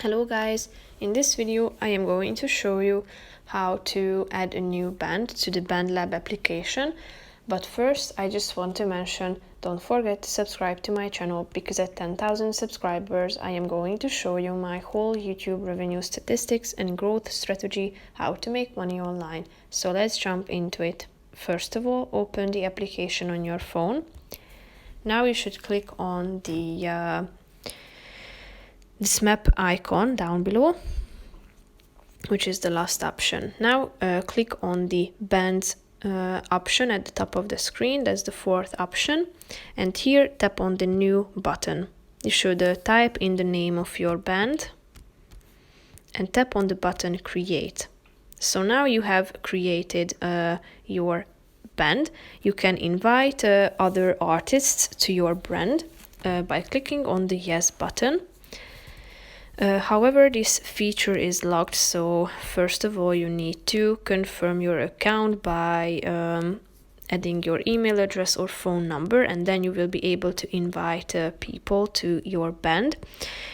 Hello guys, in this video I am going to show you how to add a new band to the BandLab application. But first I just want to mention, don't forget to subscribe to my channel, because at 10,000 subscribers I am going to show you my whole YouTube revenue statistics and growth strategy, how to make money online. So let's jump into it. First of all, open the application on your phone. Now you should click on this map icon down below, which is the last option. Now click on the bands option at the top of the screen. That's the fourth option, and here tap on the new button. You should type in the name of your band and tap on the button create. So now you have created your band. You can invite other artists to your brand by clicking on the yes button. However, this feature is locked, so first of all you need to confirm your account by adding your email address or phone number, and then you will be able to invite people to your band.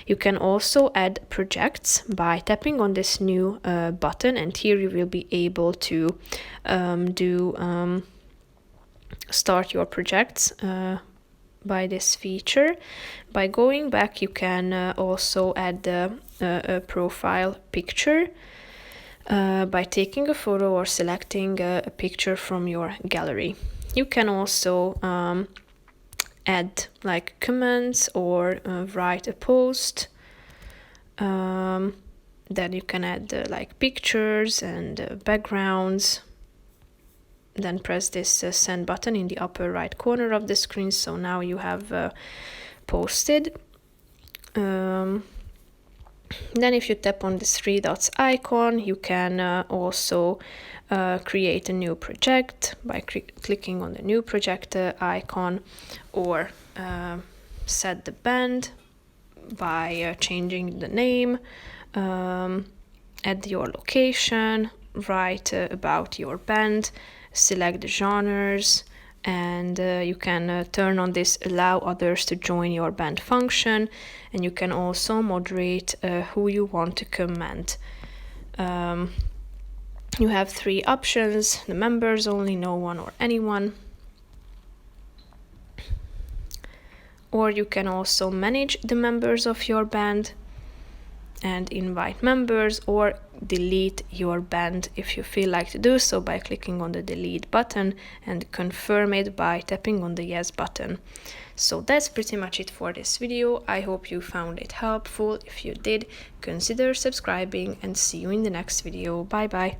You can also add projects by tapping on this new button, and here you will be able to start your projects by this feature. By going back, you can also add a profile picture by taking a photo or selecting a picture from your gallery. You can also add like comments or write a post. Then you can add like pictures and backgrounds. Then press this send button in the upper right corner of the screen. So now you have posted. Then if you tap on this three dots icon, you can also create a new project by clicking on the new project icon, or set the band by changing the name, add your location, write about your band, select the genres, and you can turn on this allow others to join your band function, and you can also moderate who you want to comment. You have three options: the members only, no one, or anyone. Or you can also manage the members of your band and invite members, or delete your band if you feel like to do so by clicking on the delete button, and confirm it by tapping on the yes button. So that's pretty much it for this video. I hope you found it helpful. If you did, consider subscribing, and see you in the next video. Bye bye.